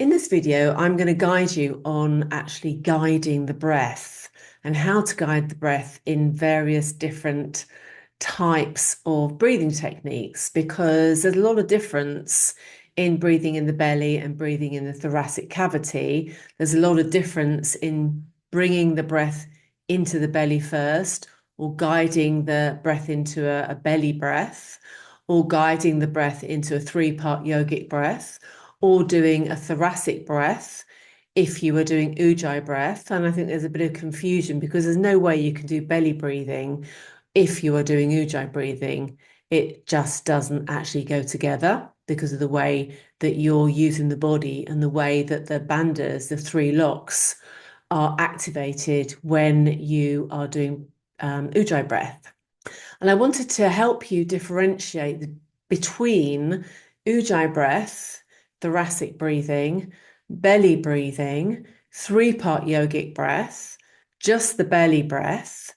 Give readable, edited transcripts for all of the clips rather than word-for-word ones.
In this video, I'm going to guide you on actually guiding the breath and how to guide the breath in various different types of breathing techniques, because there's a lot of difference in breathing in the belly and breathing in the thoracic cavity. There's a lot of difference in bringing the breath into the belly first, or guiding the breath into a belly breath, or guiding the breath into a three-part yogic breath, or doing a thoracic breath if you were doing Ujjayi breath. And I think there's a bit of confusion because there's no way you can do belly breathing if you are doing Ujjayi breathing. It just doesn't actually go together because of the way that you're using the body and the way that the bandhas, the three locks, are activated when you are doing Ujjayi breath. And I wanted to help you differentiate between Ujjayi breath, thoracic breathing, belly breathing, three-part yogic breath, just the belly breath,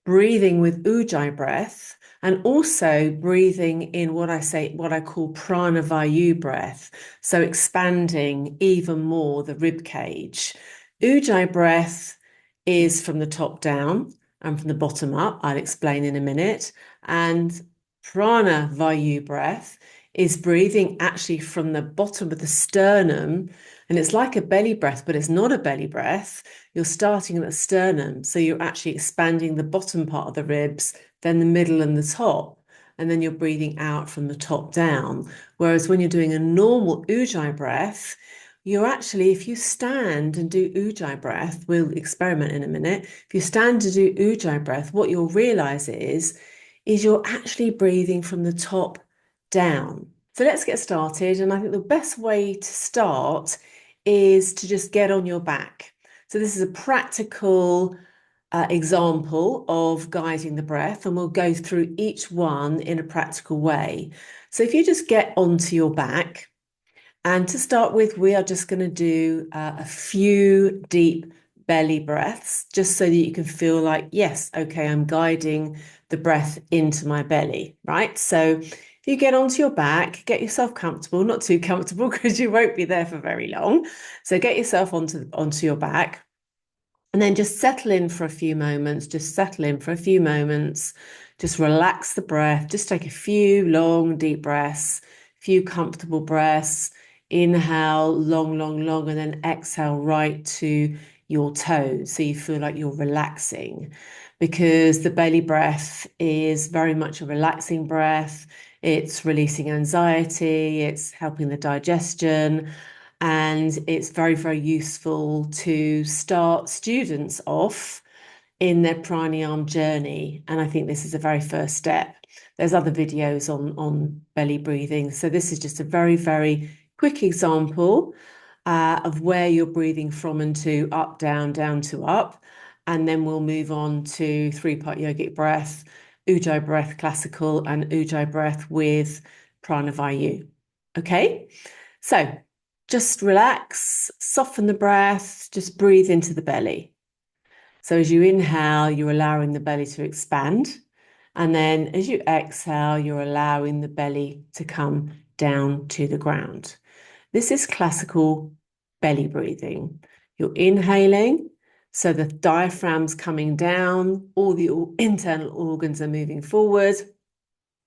breathing with Ujjayi breath, and also breathing in what I call Prana Vayu breath. So expanding even more the rib cage. Ujjayi breath is from the top down and from the bottom up. I'll explain in a minute. And Prana Vayu breath is breathing actually from the bottom of the sternum. And it's like a belly breath, but it's not a belly breath. You're starting at the sternum. So you're actually expanding the bottom part of the ribs, then the middle and the top. And then you're breathing out from the top down. Whereas when you're doing a normal Ujjayi breath, you're actually, if you stand and do Ujjayi breath, we'll experiment in a minute. If you stand to do Ujjayi breath, what you'll realize is you're actually breathing from the top down. So let's get started. And I think the best way to start is to just get on your back. So this is a practical example of guiding the breath, and we'll go through each one in a practical way. So if you just get onto your back, and to start with, we are just going to do a few deep belly breaths, just so that you can feel like, yes, okay, I'm guiding the breath into my belly, right? So if you get onto your back, get yourself comfortable, not too comfortable because you won't be there for very long. So get yourself onto your back, and then just settle in for a few moments. Just settle in for a few moments. Just relax the breath. Just take a few long, deep breaths, a few comfortable breaths. Inhale, long, long, long, and then exhale right to your toes. So you feel like you're relaxing, because the belly breath is very much a relaxing breath. It's releasing anxiety, it's helping the digestion, and it's very, very useful to start students off in their pranayama journey. And I think this is a very first step. There's other videos on belly breathing. So this is just a very, very quick example of where you're breathing from and to, up, down to up. And then we'll move on to three-part yogic breath, Ujjayi breath classical, and Ujjayi breath with Prana Vayu. Okay, so just relax, soften the breath, just breathe into the belly. So as you inhale, you're allowing the belly to expand. And then as you exhale, you're allowing the belly to come down to the ground. This is classical belly breathing. You're inhaling, so the diaphragm's coming down, all the internal organs are moving forward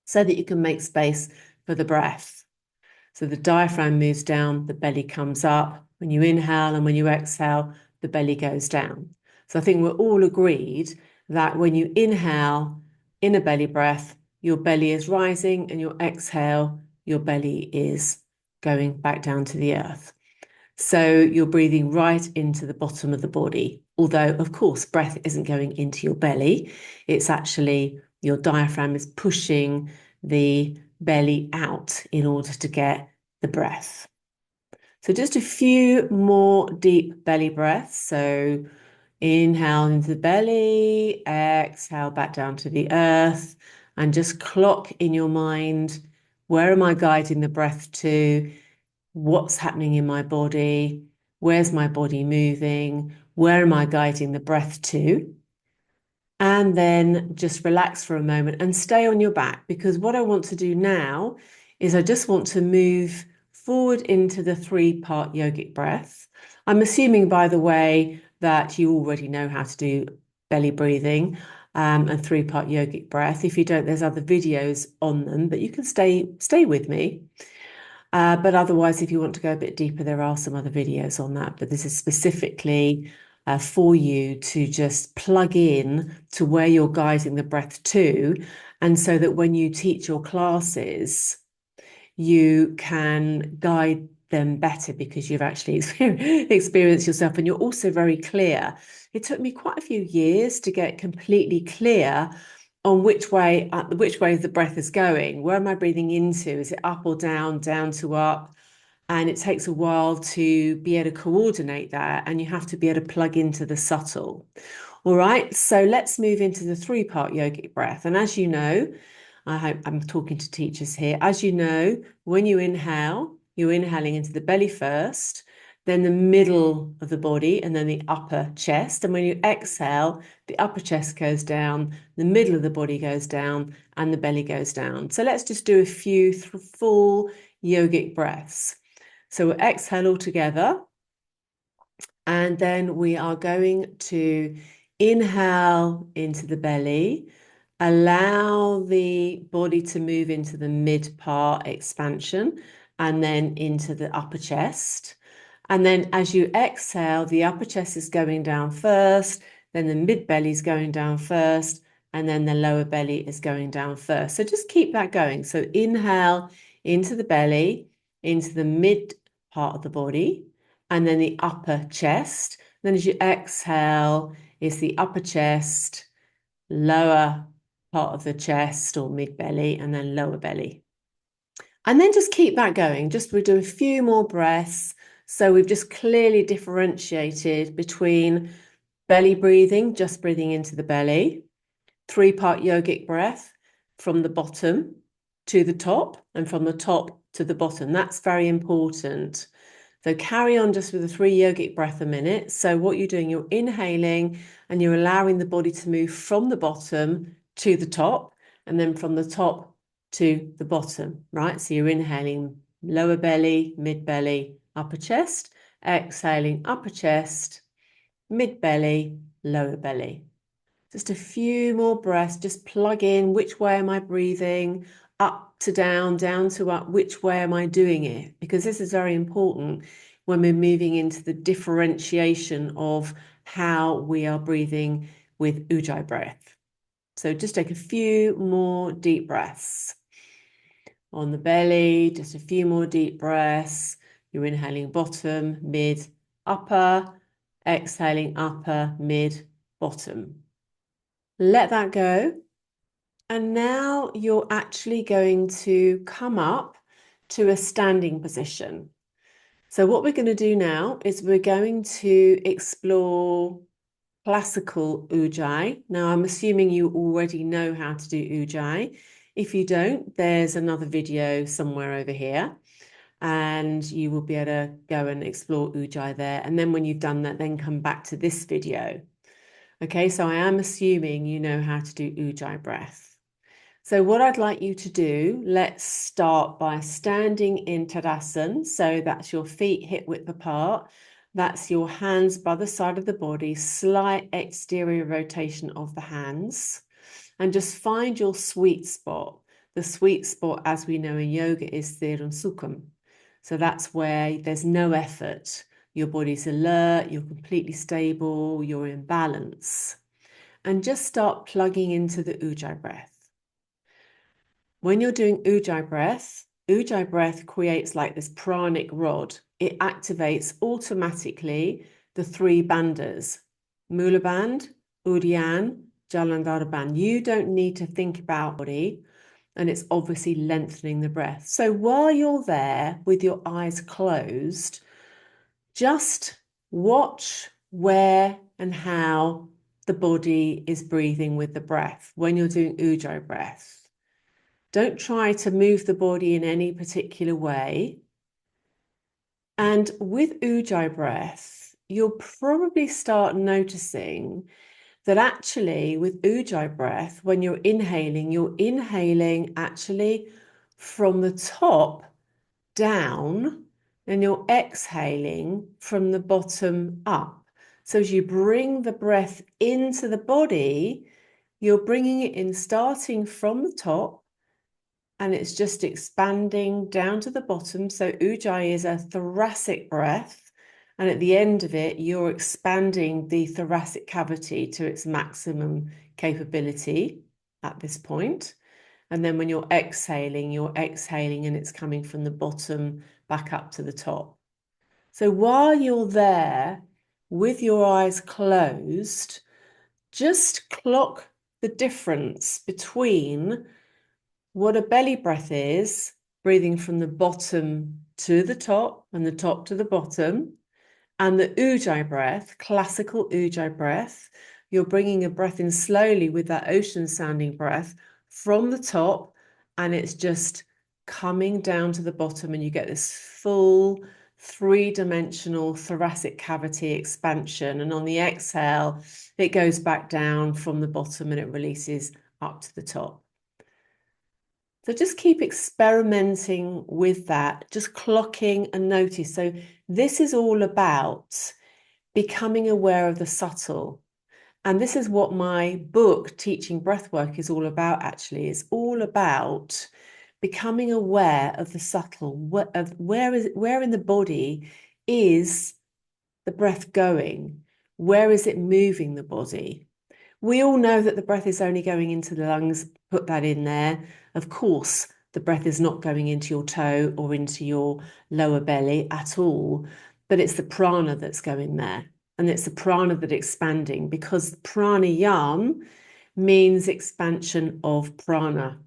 so that you can make space for the breath. So the diaphragm moves down, the belly comes up. When you inhale and when you exhale, the belly goes down. So I think we're all agreed that when you inhale in a belly breath, your belly is rising, and your exhale, your belly is going back down to the earth. So you're breathing right into the bottom of the body. Although, of course, breath isn't going into your belly. It's actually your diaphragm is pushing the belly out in order to get the breath. So just a few more deep belly breaths. So inhale into the belly, exhale back down to the earth, and just clock in your mind, where am I guiding the breath to? What's happening in my body? Where's my body moving? Where am I guiding the breath to? And then just relax for a moment and stay on your back, because what I want to do now is I just want to move forward into the 3-part yogic breath. I'm assuming, by the way, that you already know how to do belly breathing and 3-part yogic breath. If you don't, there's other videos on them, but you can stay with me. But otherwise, if you want to go a bit deeper, there are some other videos on that. But this is specifically for you to just plug in to where you're guiding the breath to. And so that when you teach your classes, you can guide them better because you've actually experienced yourself and you're also very clear. It took me quite a few years to get completely clear on which way the breath is going. Where am I breathing into? Is it up or down, down to up? And it takes a while to be able to coordinate that, and you have to be able to plug into the subtle. All right, so let's move into the 3-part yogic breath. And as you know, I hope I'm talking to teachers here. As you know, when you inhale, you're inhaling into the belly first, then the middle of the body, and then the upper chest. And when you exhale, the upper chest goes down, the middle of the body goes down, and the belly goes down. So let's just do a few full yogic breaths. So we'll exhale all together. And then we are going to inhale into the belly, allow the body to move into the mid part expansion, and then into the upper chest. And then as you exhale, the upper chest is going down first, then the mid belly is going down first, and then the lower belly is going down first. So just keep that going. So inhale into the belly, into the mid part of the body, and then the upper chest. Then as you exhale, it's the upper chest, lower part of the chest or mid belly, and then lower belly. And then just keep that going. We'll do a few more breaths. So we've just clearly differentiated between belly breathing, just breathing into the belly, 3-part yogic breath from the bottom to the top and from the top to the bottom. That's very important. So carry on just with the 3 yogic breath a minute. So what you're doing, you're inhaling and you're allowing the body to move from the bottom to the top and then from the top to the bottom, right? So you're inhaling lower belly, mid belly, upper chest, exhaling upper chest, mid belly, lower belly. Just a few more breaths, just plug in, which way am I breathing? Up to down, down to up, which way am I doing it? Because this is very important when we're moving into the differentiation of how we are breathing with Ujjayi breath. So just take a few more deep breaths. On the belly, just a few more deep breaths. You're inhaling bottom, mid, upper, exhaling upper, mid, bottom. Let that go. And now you're actually going to come up to a standing position. So what we're going to do now is we're going to explore classical Ujjayi. Now, I'm assuming you already know how to do Ujjayi. If you don't, there's another video somewhere over here, and you will be able to go and explore Ujjayi there. And then when you've done that, then come back to this video. Okay, so I am assuming you know how to do Ujjayi breath. So what I'd like you to do, let's start by standing in Tadasana. So that's your feet hip width apart. That's your hands by the side of the body, slight exterior rotation of the hands. And just find your sweet spot. The sweet spot, as we know in yoga, is Thirun Sukham. So that's where there's no effort. Your body's alert, you're completely stable, you're in balance. And just start plugging into the Ujjayi breath. When you're doing Ujjayi breath creates like this pranic rod. It activates automatically the 3 bandhas, Mula band, Uddiyan, Jalandhara band. You don't need to think about body, and it's obviously lengthening the breath. So while you're there with your eyes closed, just watch where and how the body is breathing with the breath when you're doing Ujjayi breath. Don't try to move the body in any particular way. And with Ujjayi breath, you'll probably start noticing that actually with Ujjayi breath, when you're inhaling actually from the top down and you're exhaling from the bottom up. So as you bring the breath into the body, you're bringing it in starting from the top, and it's just expanding down to the bottom. So Ujjayi is a thoracic breath. And at the end of it, you're expanding the thoracic cavity to its maximum capability at this point. And then when you're exhaling and it's coming from the bottom back up to the top. So while you're there with your eyes closed, just clock the difference between what a belly breath is, breathing from the bottom to the top and the top to the bottom, and the Ujjayi breath, classical Ujjayi breath. You're bringing a breath in slowly with that ocean sounding breath from the top, and it's just coming down to the bottom, and you get this full three-dimensional thoracic cavity expansion. And on the exhale, it goes back down from the bottom and it releases up to the top. So just keep experimenting with that, just clocking and notice. So this is all about becoming aware of the subtle. And this is what my book, Teaching Breathwork, is all about, actually. It's all about becoming aware of the subtle, where in the body is the breath going? Where is it moving the body? We all know that the breath is only going into the lungs, put that in there. Of course, the breath is not going into your toe or into your lower belly at all, but it's the prana that's going there. And it's the prana that's expanding, because pranayama means expansion of prana.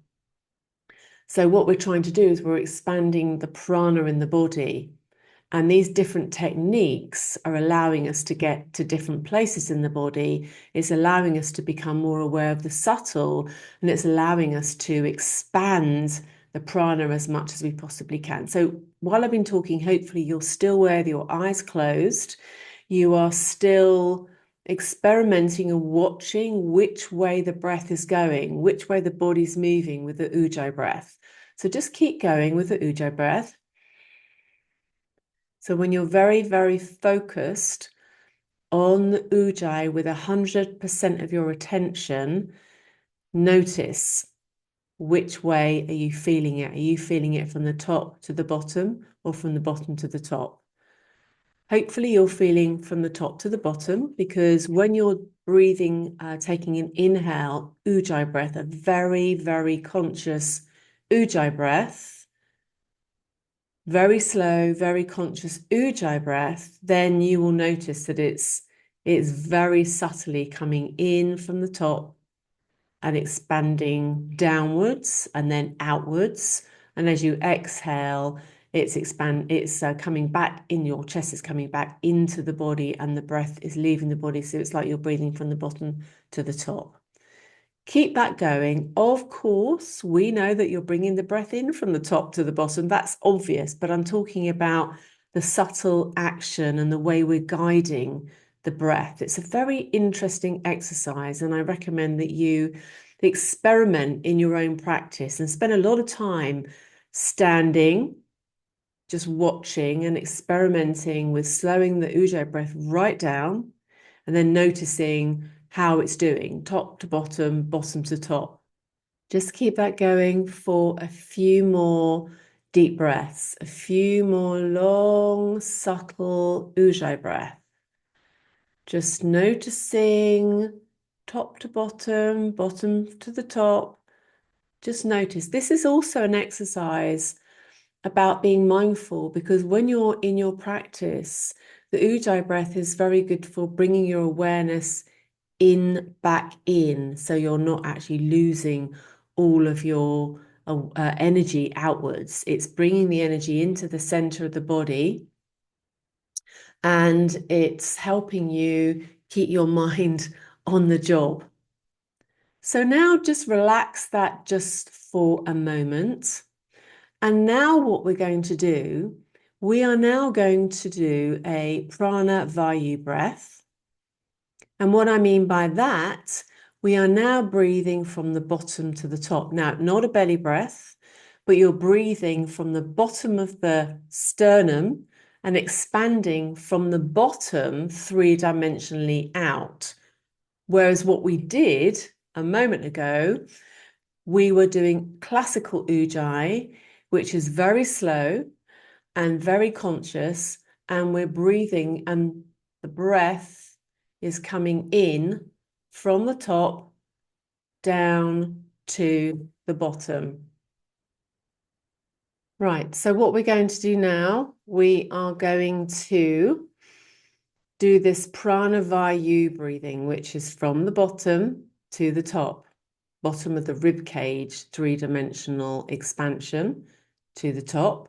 So what we're trying to do is we're expanding the prana in the body. And these different techniques are allowing us to get to different places in the body. It's allowing us to become more aware of the subtle, and it's allowing us to expand the prana as much as we possibly can. So while I've been talking, hopefully you're still with your eyes closed. You are still experimenting and watching which way the breath is going, which way the body's moving with the Ujjayi breath. So just keep going with the Ujjayi breath. So when you're very, very focused on the Ujjayi with 100% of your attention, notice which way are you feeling it? Are you feeling it from the top to the bottom or from the bottom to the top? Hopefully you're feeling from the top to the bottom, because when you're breathing, taking an inhale, Ujjayi breath, a very, very conscious Ujjayi breath, very slow, very conscious Ujjayi breath, then you will notice that it's very subtly coming in from the top and expanding downwards and then outwards. And as you exhale, it's coming back in, your chest is coming back into the body and the breath is leaving the body. So it's like you're breathing from the bottom to the top. Keep that going. Of course, we know that you're bringing the breath in from the top to the bottom. That's obvious, but I'm talking about the subtle action and the way we're guiding the breath. It's a very interesting exercise, and I recommend that you experiment in your own practice and spend a lot of time standing, just watching and experimenting with slowing the Ujjayi breath right down, and then noticing how it's doing, top to bottom, bottom to top. Just keep that going for a few more deep breaths, a few more long, subtle Ujjayi breath. Just noticing top to bottom, bottom to the top. Just notice. This is also an exercise about being mindful, because when you're in your practice, the Ujjayi breath is very good for bringing your awareness back in, so you're not actually losing all of your energy outwards. It's bringing the energy into the center of the body, and it's helping you keep your mind on the job. So now just relax that just for a moment. And now what we're going to do, we are now going to do a Prana Vayu breath. And what I mean by that, we are now breathing from the bottom to the top. Now, not a belly breath, but you're breathing from the bottom of the sternum, and expanding from the bottom three-dimensionally out. Whereas what we did a moment ago, we were doing classical Ujjayi, which is very slow and very conscious, and we're breathing, and the breath is coming in from the top down to the bottom. Right, so what we're going to do now, we are going to do this Prana Vayu breathing, which is from the bottom to the top, bottom of the rib cage, three-dimensional expansion to the top.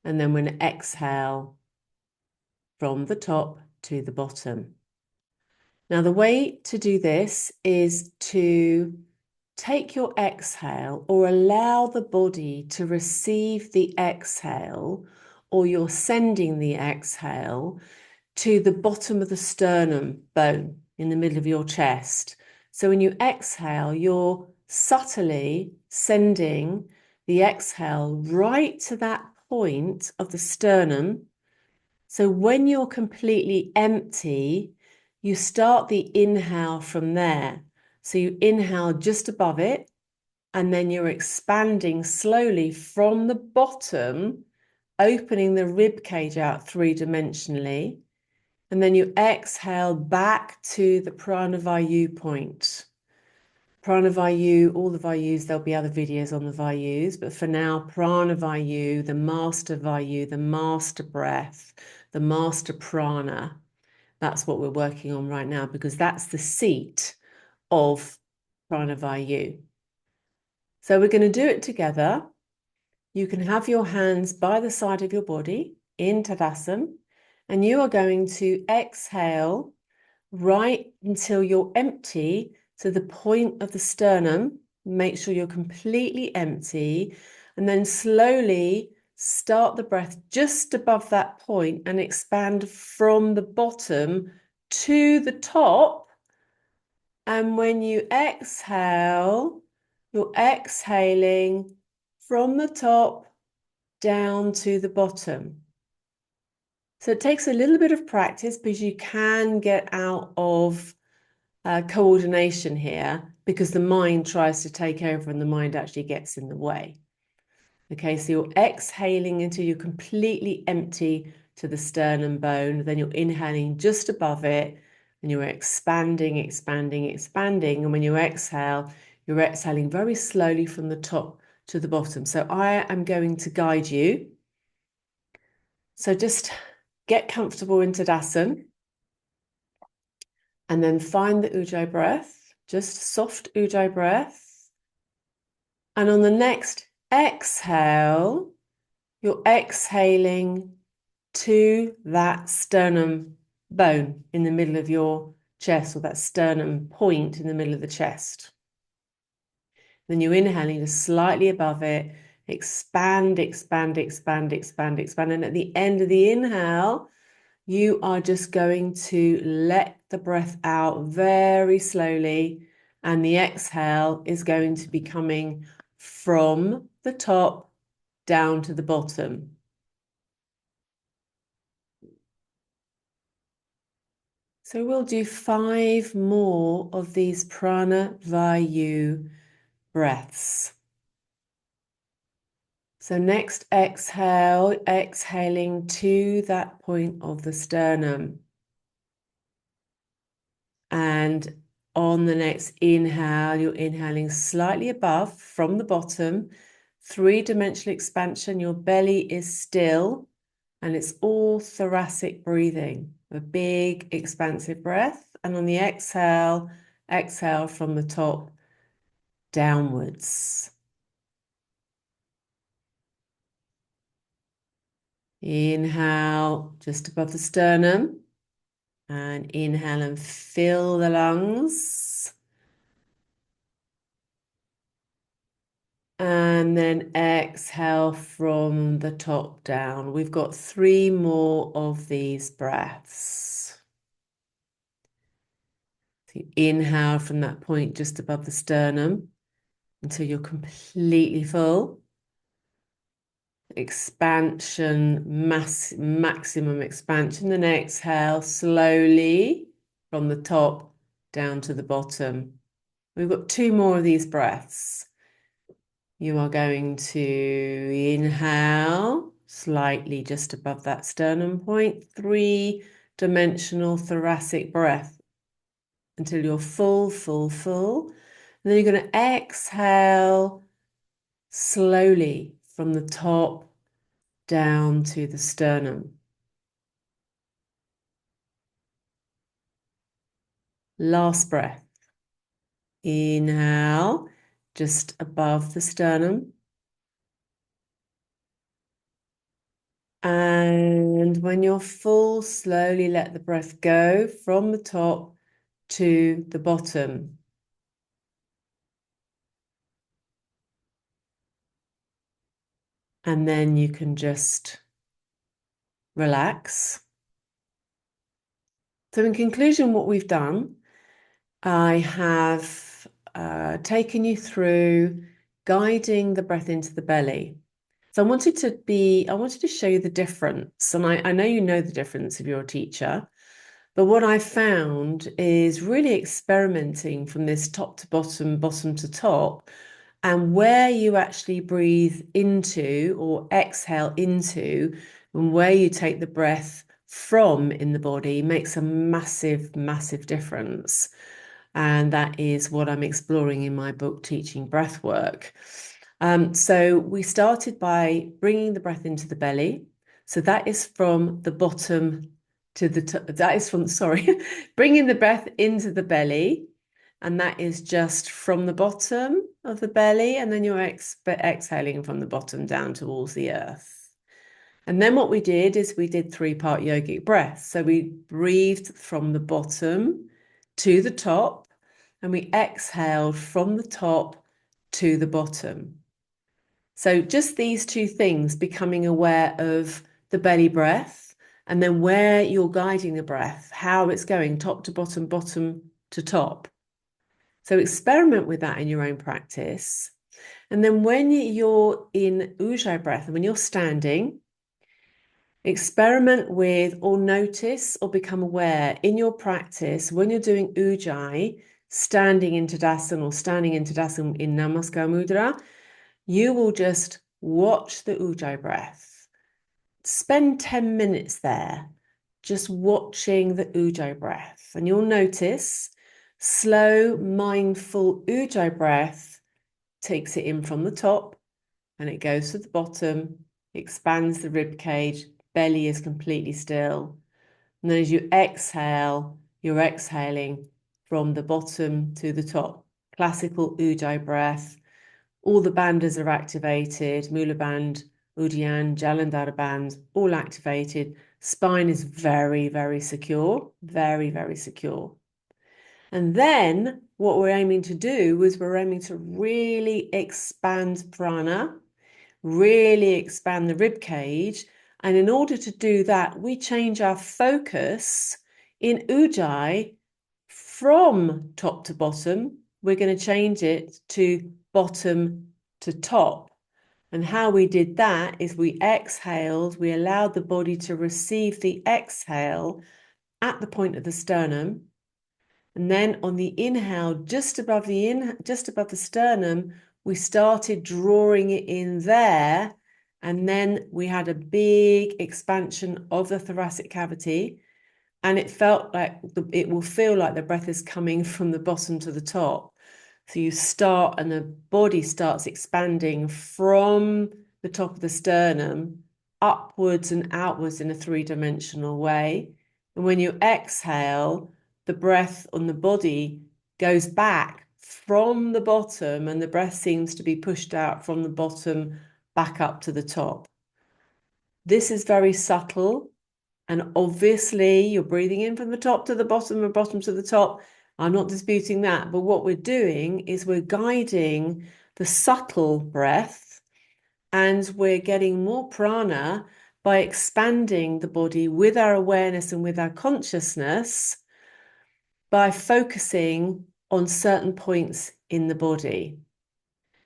And then we're going to exhale from the top to the bottom. Now, the way to do this is to take your exhale or allow the body to receive the exhale, or you're sending the exhale to the bottom of the sternum bone in the middle of your chest. So when you exhale, you're subtly sending the exhale right to that point of the sternum. So when you're completely empty, you start the inhale from there. So you inhale just above it, and then you're expanding slowly from the bottom, opening the rib cage out three-dimensionally. And then you exhale back to the Prana Vayu point. Prana Vayu, all the Vayus, there'll be other videos on the Vayus, but for now, Prana Vayu, the master Vayu, the master breath, the master prana, that's what we're working on right now, because that's the seat of Prana Vayu. So we're going to do it together. You can have your hands by the side of your body in Tadasana, and you are going to exhale right until you're empty to the point of the sternum. Make sure you're completely empty, and then slowly start the breath just above that point and expand from the bottom to the top. And when you exhale, you're exhaling from the top down to the bottom. So it takes a little bit of practice, because you can get out of coordination here, because the mind tries to take over and the mind actually gets in the way. Okay, so you're exhaling until you're completely empty to the sternum bone. Then you're inhaling just above it, and you're expanding, expanding, expanding. And when you exhale, you're exhaling very slowly from the top to the bottom. So I am going to guide you. So just get comfortable in Tadasana, and then find the Ujjayi breath, just soft Ujjayi breath. And on the next exhale, you're exhaling to that sternum bone in the middle of your chest, or that sternum point in the middle of the chest. Then you're inhaling just slightly above it, expand, expand, expand, expand, expand. And at the end of the inhale, you are just going to let the breath out very slowly, and the exhale is going to be coming from the top down to the bottom. So we'll do 5 more of these Prana Vayu breaths. So next exhale, exhaling to that point of the sternum. And on the next inhale, you're inhaling slightly above from the bottom, three-dimensional expansion. Your belly is still, and it's all thoracic breathing, a big expansive breath. And on the exhale, exhale from the top downwards. Inhale just above the sternum, and inhale and fill the lungs. And then exhale from the top down. We've got 3 more of these breaths. So you inhale from that point just above the sternum until you're completely full. expansion, maximum expansion. Then exhale slowly from the top down to the bottom. We've got two more of these breaths. You are going to inhale slightly just above that sternum point, three-dimensional thoracic breath until you're full, full, full. And then you're going to exhale slowly from the top down to the sternum. Last breath. Inhale just above the sternum. And when you're full, slowly let the breath go from the top to the bottom. And then you can just relax. So in conclusion, what we've done, I have taken you through guiding the breath into the belly. So I wanted to show you the difference. And I know you know the difference if you're a teacher, but what I found is really experimenting from this top to bottom, bottom to top, and where you actually breathe into or exhale into, and where you take the breath from in the body makes a massive, massive difference. And that is what I'm exploring in my book, Teaching Breathwork. So we started by bringing the breath into the belly. So that is from the bottom to the top. That is from, sorry, bringing the breath into the belly. And that is just from the bottom of the belly. And then you're exhaling from the bottom down towards the earth. And then what we did is we did three-part yogic breath. So we breathed from the bottom to the top, and we exhaled from the top to the bottom. So just these two things, becoming aware of the belly breath, and then where you're guiding the breath, how it's going top to bottom, bottom to top. So experiment with that in your own practice. And then when you're in Ujjayi breath, and when you're standing, experiment with or notice or become aware in your practice when you're doing Ujjayi, standing in Tadasana or standing in Tadasana in Namaskar Mudra, you will just watch the Ujjayi breath. Spend 10 minutes there, just watching the Ujjayi breath. And you'll notice slow, mindful Ujjayi breath takes it in from the top and it goes to the bottom, expands the rib cage, belly is completely still. And then as you exhale, you're exhaling from the bottom to the top. Classical Ujjayi breath. All the bandhas are activated, Mula Bandh, Uddiyana, Jalandhara Bandh, all activated. Spine is very, very secure, very, very secure. And then what we're aiming to do is we're aiming to really expand prana, really expand the rib cage. And in order to do that, we change our focus in Ujjayi from top to bottom. We're going to change it to bottom to top. And how we did that is we exhaled, we allowed the body to receive the exhale at the point of the sternum. And then on the inhale, just above the sternum, we started drawing it in there. And then we had a big expansion of the thoracic cavity. And it felt like it will feel like the breath is coming from the bottom to the top. So you start and the body starts expanding from the top of the sternum upwards and outwards in a three-dimensional way. And when you exhale, the breath on the body goes back from the bottom and the breath seems to be pushed out from the bottom back up to the top. This is very subtle. And obviously you're breathing in from the top to the bottom and bottom to the top. I'm not disputing that. But what we're doing is we're guiding the subtle breath and we're getting more prana by expanding the body with our awareness and with our consciousness by focusing on certain points in the body.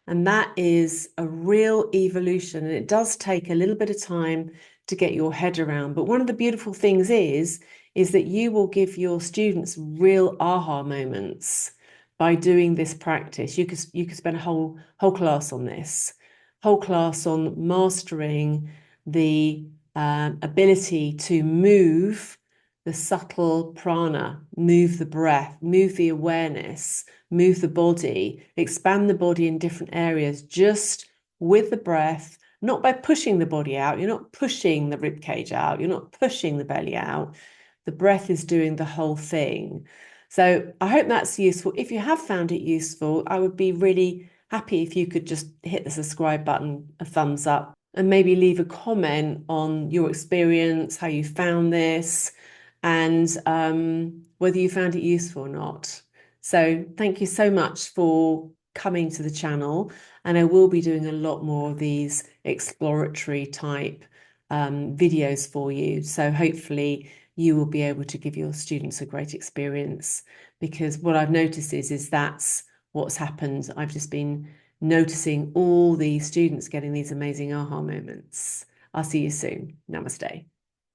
And that is a real evolution. And it does take a little bit of time to get your head around. But one of the beautiful things is that you will give your students real aha moments by doing this practice. You could spend a whole class on this, whole class on mastering the ability to move the subtle prana, move the breath, move the awareness, move the body, expand the body in different areas, just with the breath, not by pushing the body out. You're not pushing the rib cage out. You're not pushing the belly out. The breath is doing the whole thing. So I hope that's useful. If you have found it useful, I would be really happy if you could just hit the subscribe button, a thumbs up, and maybe leave a comment on your experience, how you found this, and whether you found it useful or not. So thank you so much for coming to the channel. And I will be doing a lot more of these exploratory type videos for you. So hopefully you will be able to give your students a great experience, because what I've noticed is that's what's happened. I've just been noticing all these students getting these amazing aha moments. I'll see you soon. Namaste.